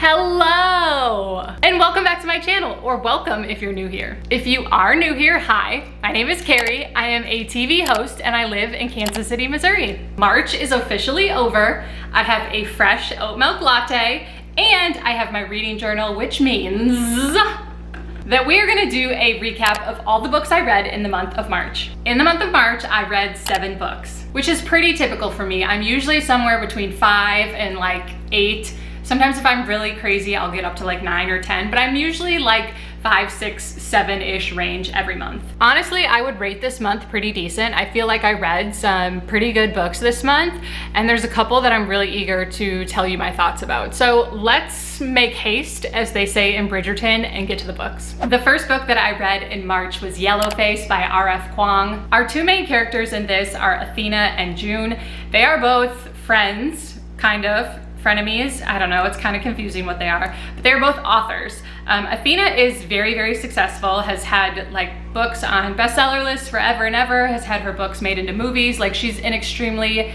Hello! And welcome back to my channel, or welcome if you're new here. If you are new here, hi, my name is Carrie. I am a TV host and I live in Kansas City, Missouri. March is officially over. I have a fresh oat milk latte and I have my reading journal, which means that we are gonna do a recap of all the books I read in the month of March. In the month of March, I read 7 books, which is pretty typical for me. I'm usually somewhere between 5 and like 8. Sometimes if I'm really crazy, I'll get up to like 9 or 10, but I'm usually like 5, 6, 7-ish range every month. Honestly, I would rate this month pretty decent. I feel like I read some pretty good books this month, and there's a couple that I'm really eager to tell you my thoughts about. So let's make haste, as they say in Bridgerton, and get to the books. The first book that I read in March was Yellowface by R.F Kuang. Our two main characters in this are Athena and June. They are both friends, kind of. Frenemies, I don't know, it's kind of confusing what they are, but they're both authors. Athena is very, very successful, has had like books on bestseller lists forever and ever, has had her books made into movies, like she's an extremely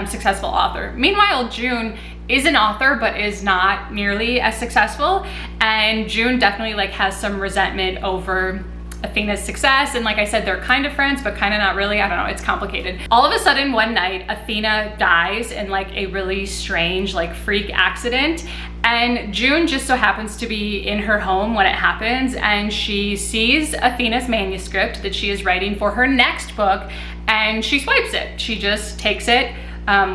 successful author. Meanwhile, June is an author, but is not nearly as successful, and June definitely like has some resentment over Athena's success, and like I said, they're kind of friends, but kind of not really. I don't know, it's complicated. All of a sudden, one night, Athena dies in like a really strange, like freak accident, and June just so happens to be in her home when it happens, and she sees Athena's manuscript that she is writing for her next book, and she swipes it. She just takes it,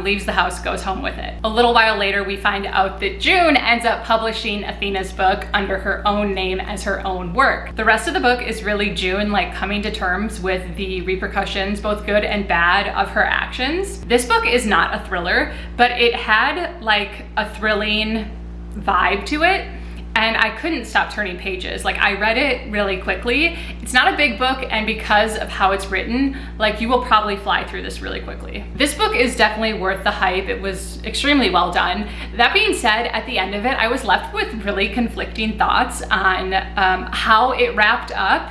leaves the house, goes home with it. A little while later, we find out that June ends up publishing Athena's book under her own name as her own work. The rest of the book is really June like coming to terms with the repercussions, both good and bad, of her actions. This book is not a thriller, but it had like a thrilling vibe to it, and I couldn't stop turning pages. Like, I read it really quickly. It's not a big book, and because of how it's written, like, you will probably fly through this really quickly. This book is definitely worth the hype. It was extremely well done. That being said, at the end of it, I was left with really conflicting thoughts on how it wrapped up,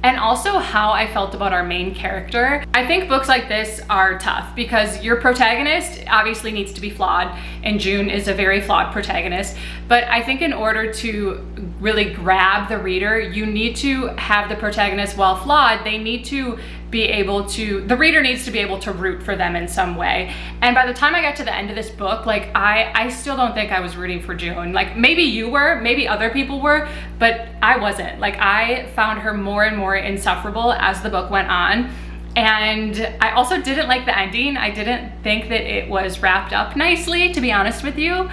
and also how I felt about our main character. I think books like this are tough because your protagonist obviously needs to be flawed, and June is a very flawed protagonist, but I think in order to really grab the reader, you need to have the protagonist, while flawed, they need to be able to, the reader needs to be able to root for them in some way. And by the time I got to the end of this book, like I still don't think I was rooting for June. Like, maybe you were, maybe other people were, but I wasn't. Like, I found her more and more insufferable as the book went on. And I also didn't like the ending. I didn't think that it was wrapped up nicely, to be honest with you.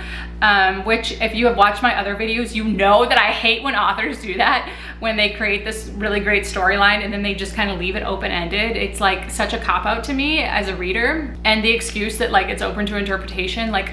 Which, if you have watched my other videos, you know that I hate when authors do that, when they create this really great storyline and then they just kind of leave it open-ended. It's like such a cop-out to me as a reader. And the excuse that like it's open to interpretation, like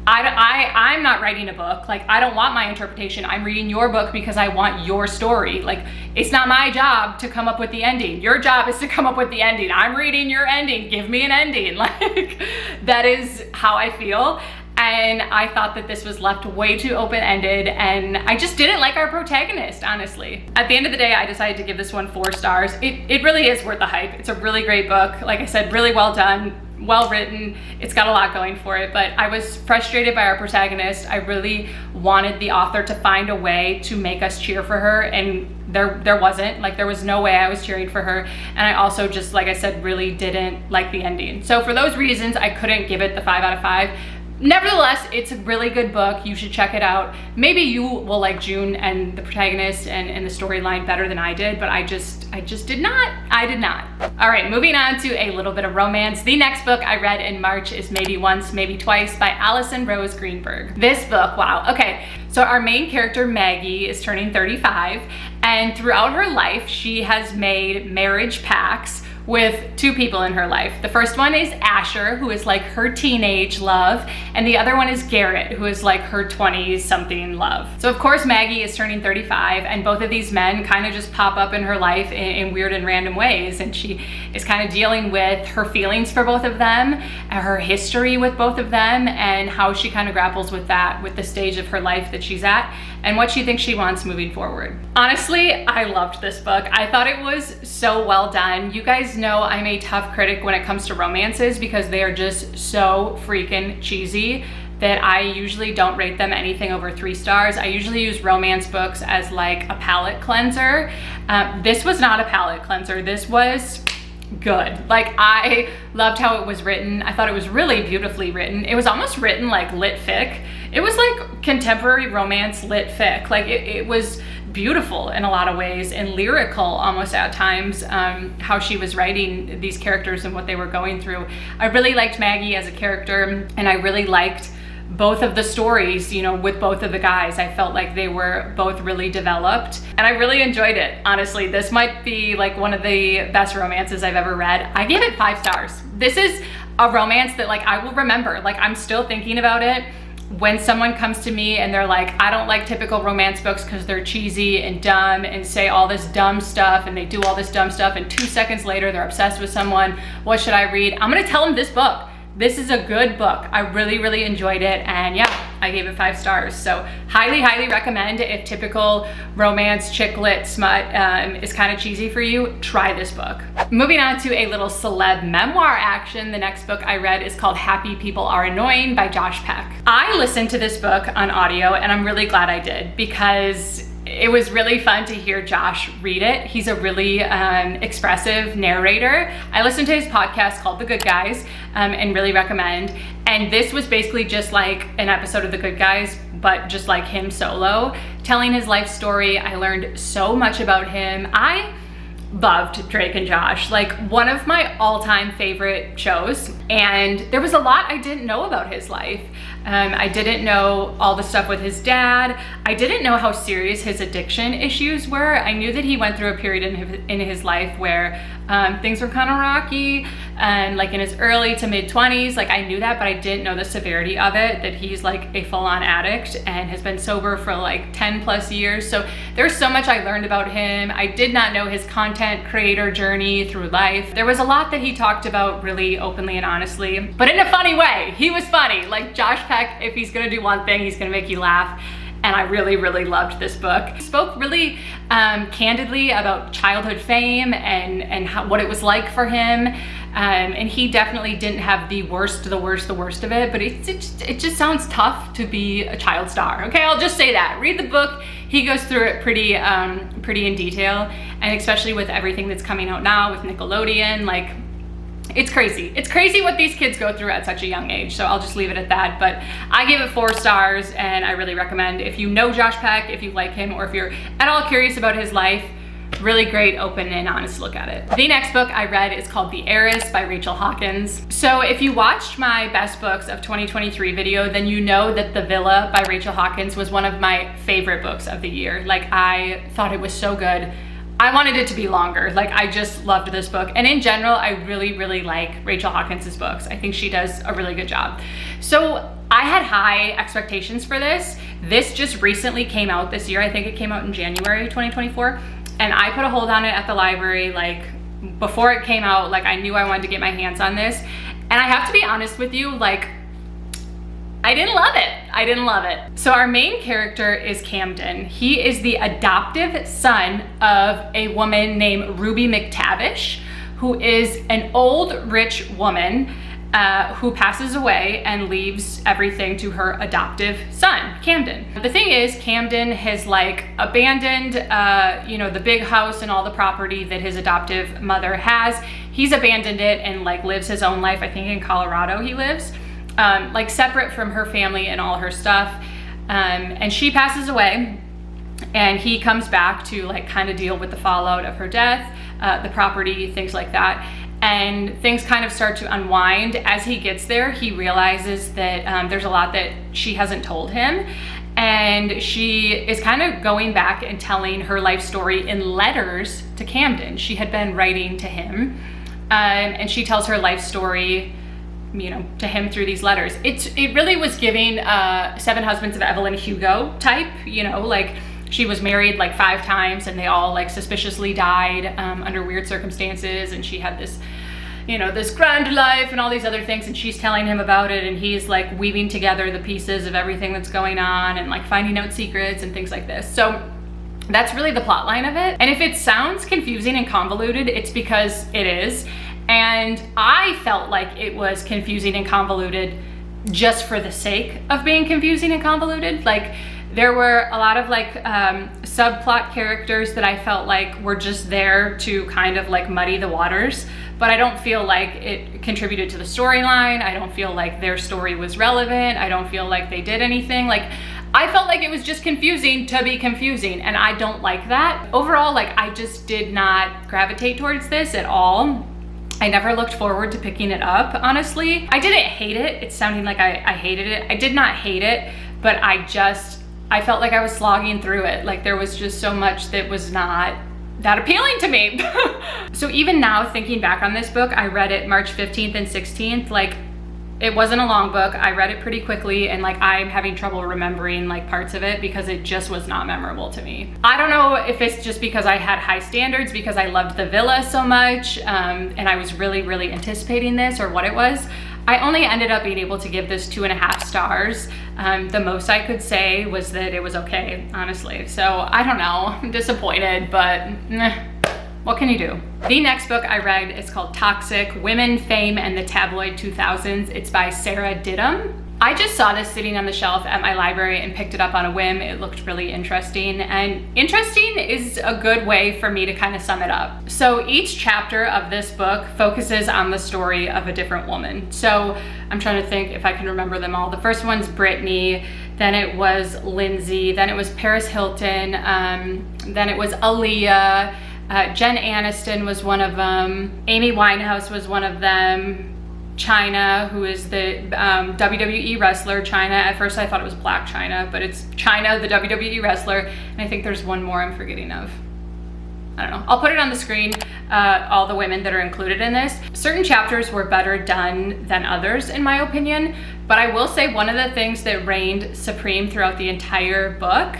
I'm not writing a book. Like, I don't want my interpretation. I'm reading your book because I want your story. Like, it's not my job to come up with the ending. Your job is to come up with the ending. I'm reading your ending. Give me an ending. Like, that is how I feel. And I thought that this was left way too open-ended, and I just didn't like our protagonist, honestly. At the end of the day, I decided to give this one 4 stars. It really is worth the hype. It's a really great book. Like I said, really well done, well written. It's got a lot going for it, but I was frustrated by our protagonist. I really wanted the author to find a way to make us cheer for her, and there wasn't. Like, there was no way I was cheering for her. And I also just, like I said, really didn't like the ending. So for those reasons, I couldn't give it the 5 out of 5. Nevertheless, it's a really good book. You should check it out. Maybe you will like June and the protagonist and the storyline better than I did, but I just did not. I did not. All right, moving on to a little bit of romance. The next book I read in March is Maybe Once, Maybe Twice by Allison Greenberg. This book, wow, okay. So our main character, Maggie, is turning 35, and throughout her life, she has made marriage pacts with 2 people in her life. The first one is Asher, who is like her teenage love, and the other one is Garrett, who is like her 20-something love. So of course Maggie is turning 35, and both of these men kind of just pop up in her life in weird and random ways, and she is kind of dealing with her feelings for both of them, her history with both of them, and how she kind of grapples with that, with the stage of her life that she's at, and what she thinks she wants moving forward. Honestly, I loved this book. I thought it was so well done. You guys know I'm a tough critic when it comes to romances because they are just so freaking cheesy. that I usually don't rate them anything over 3 stars. I usually use romance books as like a palate cleanser. This was not a palate cleanser. This was good. Like, I loved how it was written. I thought it was really beautifully written. It was almost written like lit fic. It was like contemporary romance lit fic. Like it was beautiful in a lot of ways and lyrical almost at times, how she was writing these characters and what they were going through. I really liked Maggie as a character, and I really liked both of the stories, you know, with both of the guys. I felt like they were both really developed, and I really enjoyed it. Honestly, this might be like one of the best romances I've ever read. I gave it 5 stars. This is a romance that like I will remember. Like, I'm still thinking about it when someone comes to me and they're like, I don't like typical romance books because they're cheesy and dumb and say all this dumb stuff and they do all this dumb stuff, and 2 seconds later they're obsessed with someone. What should I read? I'm gonna tell them this book. This is a good book. I really, really enjoyed it, and yeah, I gave it 5 stars. So highly, highly recommend. If typical romance chick lit smut is kind of cheesy for you, try this book. Moving on to a little celeb memoir action. The next book I read is called Happy People Are Annoying by Josh Peck. I listened to this book on audio, and I'm really glad I did, because it was really fun to hear Josh read it. He's a really expressive narrator. I listened to his podcast called The Good Guys, and really recommend. And this was basically just like an episode of The Good Guys, but just like him solo, telling his life story. I learned so much about him. I loved Drake and Josh, like one of my all-time favorite shows. And there was a lot I didn't know about his life. I didn't know all the stuff with his dad. I didn't know how serious his addiction issues were. I knew that he went through a period in his life where things were kind of rocky, and like in his early to mid 20s, like I knew that, but I didn't know the severity of it, that he's like a full-on addict and has been sober for like 10 plus years. So there's so much I learned about him. I did not know his content creator journey through life. There was a lot that he talked about really openly and honestly, but in a funny way. He was funny. Like Josh Peck, if he's gonna do one thing, he's gonna make you laugh. And I really, really loved this book. He spoke really candidly about childhood fame and what it was like for him. And he definitely didn't have the worst of it, but it just sounds tough to be a child star. Okay, I'll just say that. Read the book. He goes through it pretty in detail, and especially with everything that's coming out now with Nickelodeon, like, it's crazy. It's crazy what these kids go through at such a young age. So I'll just leave it at that. But I gave it 4 stars, and I really recommend, if you know Josh Peck, if you like him, or if you're at all curious about his life, really great, open and honest look at it. The next book I read is called The Heiress by Rachel Hawkins. So if you watched my best books of 2023 video, then you know that The Villa by Rachel Hawkins was one of my favorite books of the year. Like, I thought it was so good. I wanted it to be longer. Like, I just loved this book. And in general, I really, really like Rachel Hawkins' books. I think she does a really good job. So I had high expectations for this. This just recently came out this year. I think it came out in January 2024. And I put a hold on it at the library, like, before it came out. Like, I knew I wanted to get my hands on this. And I have to be honest with you, like, I didn't love it. I didn't love it. So our main character is Camden. He is the adoptive son of a woman named Ruby McTavish, who is an old rich woman who passes away and leaves everything to her adoptive son, Camden. The thing is, Camden has like abandoned, you know, the big house and all the property that his adoptive mother has. He's abandoned it and like lives his own life. I think in Colorado he lives. Like separate from her family and all her stuff. And she passes away, and he comes back to like kind of deal with the fallout of her death, the property, things like that. And things kind of start to unwind. As he gets there, he realizes that there's a lot that she hasn't told him. And she is kind of going back and telling her life story in letters to Camden. She had been writing to him, and she tells her life story, you know, to him through these letters. It really was giving Seven Husbands of Evelyn Hugo type, you know, like she was married like 5 times and they all like suspiciously died under weird circumstances, and she had this, you know, this grand life and all these other things, and she's telling him about it, and he's like weaving together the pieces of everything that's going on and like finding out secrets and things like this. So that's really the plot line of it. And if it sounds confusing and convoluted, it's because it is. And I felt like it was confusing and convoluted just for the sake of being confusing and convoluted. Like, there were a lot of like subplot characters that I felt like were just there to kind of like muddy the waters, but I don't feel like it contributed to the storyline. I don't feel like their story was relevant. I don't feel like they did anything. Like, I felt like it was just confusing to be confusing, and I don't like that. Overall, like, I just did not gravitate towards this at all. I never looked forward to picking it up, honestly. I didn't hate it. It's sounding like I hated it. I did not hate it, but I felt like I was slogging through it. Like, there was just so much that was not that appealing to me. So even now, thinking back on this book, I read it March 15th and 16th. Like, it wasn't a long book. I read it pretty quickly, and like, I'm having trouble remembering like parts of it because it just was not memorable to me. I don't know if it's just because I had high standards because I loved the villa so much, and I was really anticipating this, or what it was. I only ended up being able to give this 2.5 stars. The most I could say was that it was okay, honestly. So I don't know, I'm disappointed, but what can you do? The next book I read is called Toxic: Women, Fame, and the Tabloid 2000s. It's by Sarah Ditum. I just saw this sitting on the shelf at my library and picked it up on a whim. It looked really interesting, and interesting is a good way for me to kind of sum it up. So each chapter of this book focuses on the story of a different woman. So I'm trying to think if I can remember them all. The first one's Brittany, then it was Lindsay, then it was Paris Hilton, then it was Aaliyah, Jen Aniston was one of them, Amy Winehouse was one of them, China, who is the WWE wrestler, China. At first I thought it was Black China, but it's China, the WWE wrestler, and I think there's one more I'm forgetting of. I don't know. I'll put it on the screen, all the women that are included in this. Certain chapters were better done than others, in my opinion, but I will say one of the things that reigned supreme throughout the entire book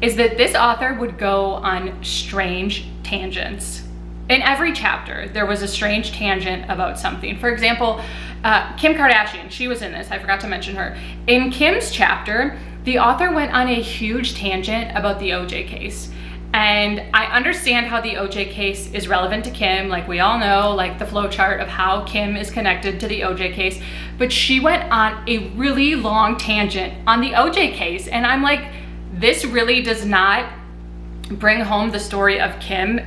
is that this author would go on strange tangents. In every chapter, there was a strange tangent about something. For example, Kim Kardashian, she was in this, I forgot to mention her. In Kim's chapter, the author went on a huge tangent about the OJ case. And I understand how the OJ case is relevant to Kim, like we all know, like the flowchart of how Kim is connected to the OJ case, but she went on a really long tangent on the OJ case, and I'm like, this really does not bring home the story of Kim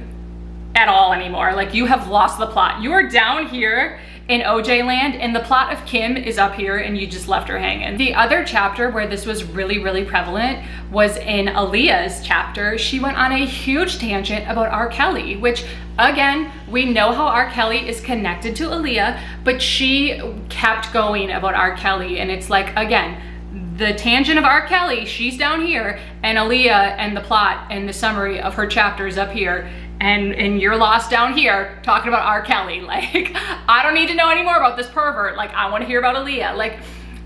at all anymore. Like, you have lost the plot. You are down here in OJ land, and the plot of Kim is up here, and you just left her hanging. The other chapter where this was really prevalent was in Aaliyah's chapter. She went on a huge tangent about R. Kelly, which, again, we know how R. Kelly is connected to Aaliyah, but she kept going about R. Kelly, and it's like, again, the tangent of R. Kelly, she's down here, and Aaliyah and the plot and the summary of her chapters up here, and you're lost down here talking about R. Kelly. Like, I don't need to know any more about this pervert. Like, I want to hear about Aaliyah. Like,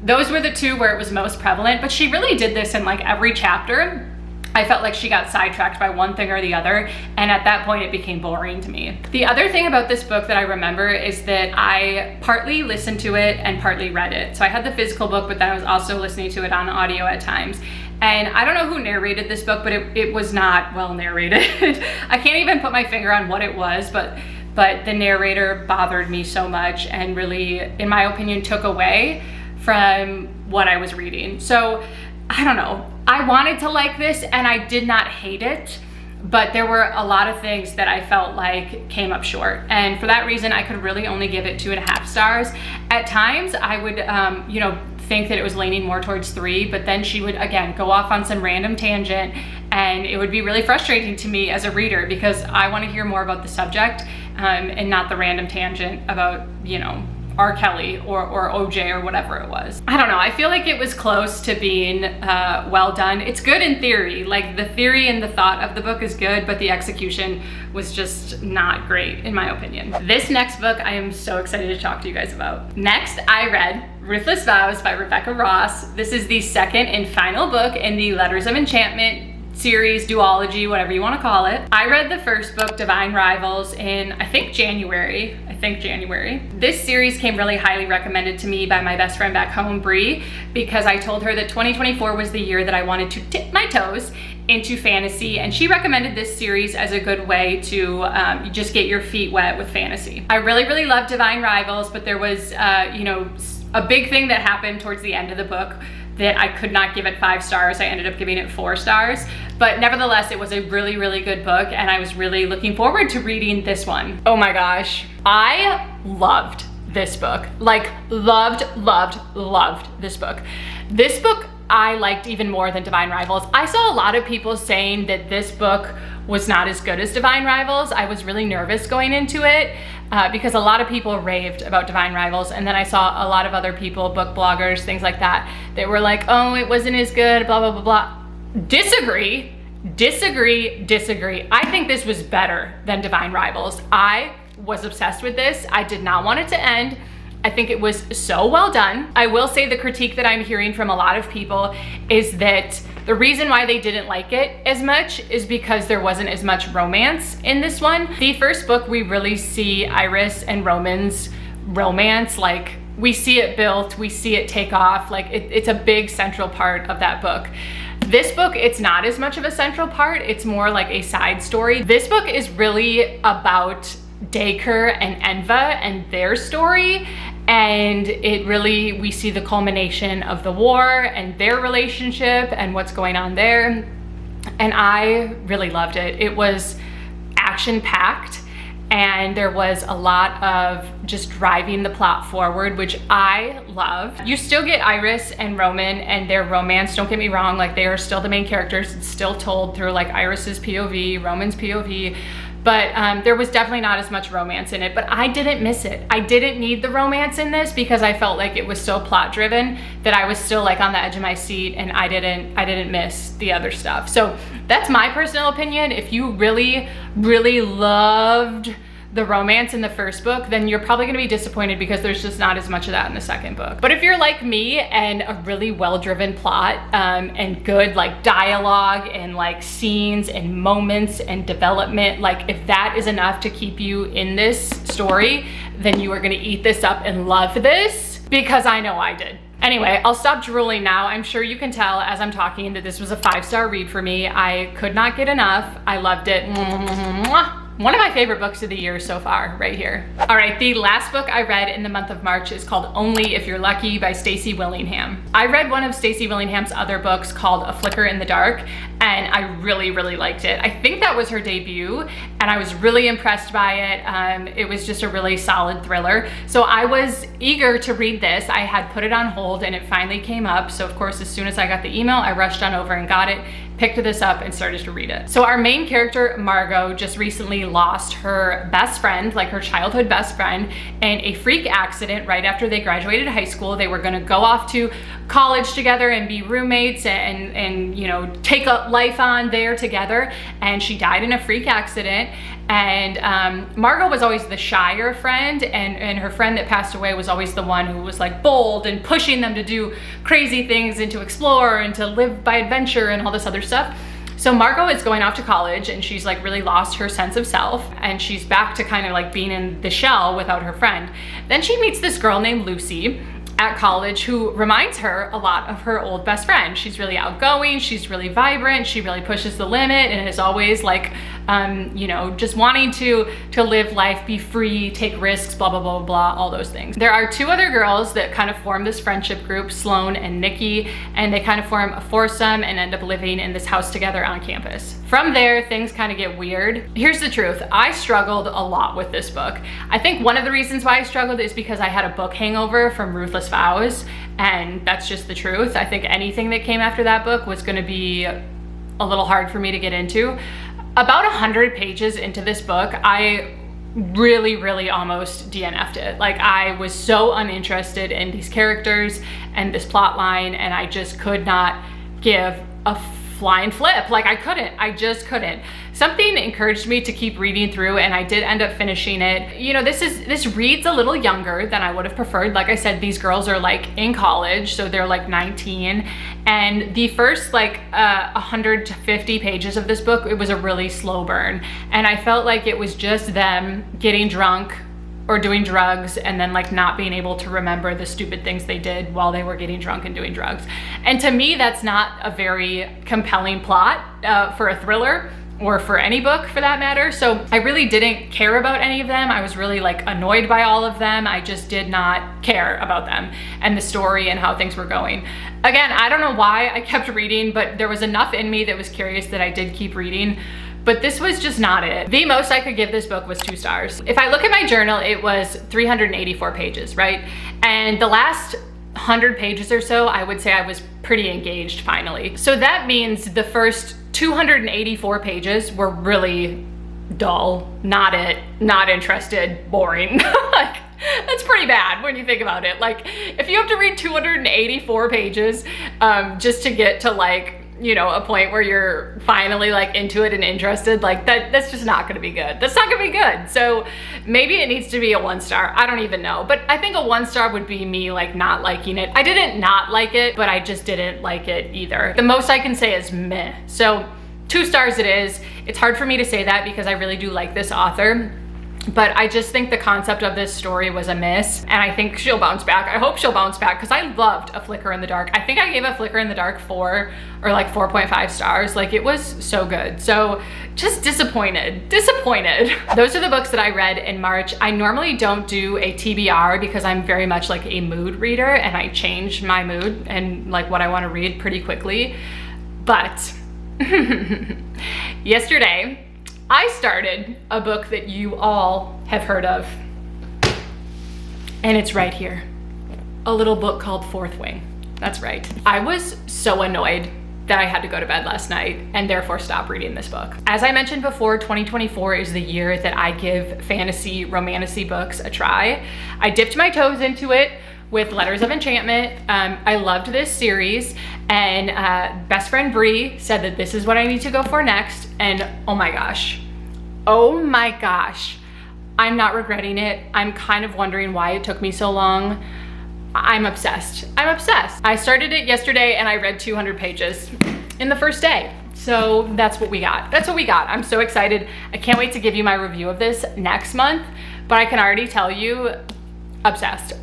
those were the two where it was most prevalent, but she really did this in like every chapter. I felt like she got sidetracked by one thing or the other, and at that point it became boring to me. The other thing about this book that I remember is that I partly listened to it and partly read it. So I had the physical book, but then I was also listening to it on audio at times. And I don't know who narrated this book, but it was not well narrated. I can't even put my finger on what it was, but the narrator bothered me so much and really, in my opinion, took away from what I was reading. So I don't know. I wanted to like this and I did not hate it, but there were a lot of things that I felt like came up short. And for that reason, I could really only give it 2.5 stars. At times I would, think that it was leaning more towards 3, but then she would again go off on some random tangent, and it would be really frustrating to me as a reader because I want to hear more about the subject and not the random tangent about, R. Kelly or OJ or whatever it was. I don't know, I feel like it was close to being well done. It's good in theory, like the theory and the thought of the book is good, but the execution was just not great in my opinion. This next book I am so excited to talk to you guys about. Next, I read Ruthless Vows by Rebecca Ross. This is the second and final book in the Letters of Enchantment series, duology, whatever you want to call it. I read the first book, Divine Rivals, in I think January. This series came really highly recommended to me by my best friend back home, Bree, because I told her that 2024 was the year that I wanted to dip my toes into fantasy, and she recommended this series as a good way to just get your feet wet with fantasy. I really loved Divine Rivals, but there was A big thing that happened towards the end of the book that I could not give it 5 stars. I ended up giving it 4 stars, but nevertheless, it was a really, really good book, and I was really looking forward to reading this one. Oh my gosh, I loved this book. Like, loved this book. This book I liked even more than Divine Rivals. I saw a lot of people saying that this book was not as good as Divine Rivals. I was really nervous going into it because a lot of people raved about Divine Rivals, and then I saw a lot of other people, book bloggers, things like that, they were like, oh, it wasn't as good, blah, blah, blah, blah. Disagree. I think this was better than Divine Rivals. I was obsessed with this. I did not want it to end. I think it was so well done. I will say the critique that I'm hearing from a lot of people is that the reason why they didn't like it as much is because there wasn't as much romance in this one. The first book, we really see Heiress and Roman's romance. Like, we see it built, we see it take off. Like, it's a big central part of that book. This book, it's not as much of a central part. It's more like a side story. This book is really about Dacre and Enva and their story, and it really, we see the culmination of the war and their relationship and what's going on there, and I really loved it. It was action-packed, and there was a lot of just driving the plot forward, which I love. You still get Heiress and Roman and their romance, don't get me wrong, like, they are still the main characters. It's still told through like Iris's POV, Roman's POV, but there was definitely not as much romance in it, but I didn't miss it. I didn't need the romance in this because I felt like it was so plot driven that I was still like on the edge of my seat, and I didn't miss the other stuff. So that's my personal opinion. If you really, really loved the romance in the first book, then you're probably gonna be disappointed because there's just not as much of that in the second book. But if you're like me and a really well-driven plot and good like dialogue and like scenes and moments and development, like if that is enough to keep you in this story, then you are gonna eat this up and love this, because I know I did. Anyway, I'll stop drooling now. I'm sure you can tell as I'm talking that this was a 5-star read for me. I could not get enough. I loved it. One of my favorite books of the year so far, right here. All right, the last book I read in the month of March is called Only If You're Lucky by Stacy Willingham. I read one of Stacy Willingham's other books called A Flicker in the Dark, and I really, really liked it. I think that was her debut, and I was really impressed by it. It was just a really solid thriller. So I was eager to read this. I had put it on hold, and it finally came up. So of course, as soon as I got the email, I rushed on over and got it, picked this up, and started to read it. So our main character, Margot, just recently lost her best friend, like her childhood best friend, in a freak accident right after they graduated high school. They were gonna go off to college together and be roommates and you know, take up life on there together, and she died in a freak accident. And Margot was always the shyer friend, and her friend that passed away was always the one who was like bold and pushing them to do crazy things and to explore and to live by adventure and all this other stuff. So Margot is going off to college, and she's like really lost her sense of self, and she's back to kind of like being in the shell without her friend. Then she meets this girl named Lucy at college who reminds her a lot of her old best friend. She's really outgoing, she's really vibrant, she really pushes the limit, and is always like, you know, just wanting to live life, be free, take risks, blah, blah, blah, blah, all those things. There are 2 other girls that kind of form this friendship group, Sloane and Nikki, and they kind of form a foursome and end up living in this house together on campus. From there, things kind of get weird. Here's the truth, I struggled a lot with this book. I think one of the reasons why I struggled is because I had a book hangover from Ruthless, Vows, and that's just the truth. I think anything that came after that book was going to be a little hard for me to get into. About 100 pages into this book, I really almost DNF'd it. Like, I was so uninterested in these characters and this plot line, and I just could not give a flying flip. Like, I just couldn't. Something encouraged me to keep reading through, and I did end up finishing it. You know, this reads a little younger than I would have preferred. Like I said, these girls are like in college, so they're like 19, and the first like 150 pages of this book, it was a really slow burn, and I felt like it was just them getting drunk or doing drugs and then like not being able to remember the stupid things they did while they were getting drunk and doing drugs. And to me, that's not a very compelling plot for a thriller or for any book for that matter. So I really didn't care about any of them. I was really like annoyed by all of them. I just did not care about them and the story and how things were going. Again, I don't know why I kept reading, but there was enough in me that was curious that I did keep reading. But this was just not it. The most I could give this book was 2 stars. If I look at my journal, it was 384 pages, right? And the last 100 pages or so, I would say I was pretty engaged finally. So that means the first 284 pages were really dull, not it, not interested, boring. Like, that's pretty bad when you think about it. Like, if you have to read 284 pages just to get to like, you know, a point where you're finally like into it and interested, like that's just not gonna be good. That's not gonna be good. So maybe it needs to be a 1 star. I don't even know. But I think a 1 star would be me like not liking it. I didn't not like it, but I just didn't like it either. The most I can say is meh. So 2 stars it is. It's hard for me to say that because I really do like this author. But I just think the concept of this story was a miss, and I think she'll bounce back. I hope she'll bounce back because I loved A Flicker in the Dark. I think I gave A Flicker in the Dark 4 or like 4.5 stars. Like, it was so good. So just disappointed. Those are the books that I read in March. I normally don't do a TBR because I'm very much like a mood reader and I change my mood and like what I want to read pretty quickly. But yesterday, I started a book that you all have heard of, and it's right here. A little book called Fourth Wing. That's right. I was so annoyed that I had to go to bed last night and therefore stop reading this book. As I mentioned before, 2024 is the year that I give fantasy romantasy books a try. I dipped my toes into it with Letters of Enchantment. I loved this series, and best friend Bree said that this is what I need to go for next, and oh my gosh, I'm not regretting it. I'm kind of wondering why it took me so long. I'm obsessed. I started it yesterday and I read 200 pages in the first day. So that's what we got. I'm so excited. I can't wait to give you my review of this next month, but I can already tell you, obsessed.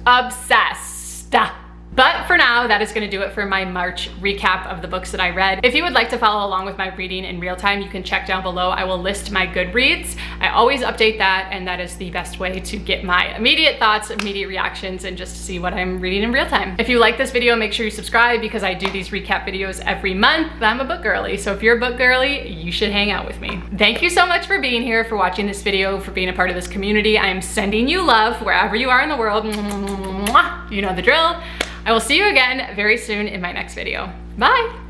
But for now, that is gonna do it for my March recap of the books that I read. If you would like to follow along with my reading in real time, you can check down below. I will list my Goodreads. I always update that, and that is the best way to get my immediate thoughts, immediate reactions, and just to see what I'm reading in real time. If you like this video, make sure you subscribe because I do these recap videos every month. I'm a book girly, so if you're a book girly, you should hang out with me. Thank you so much for being here, for watching this video, for being a part of this community. I am sending you love wherever you are in the world. You know the drill. I will see you again very soon in my next video. Bye.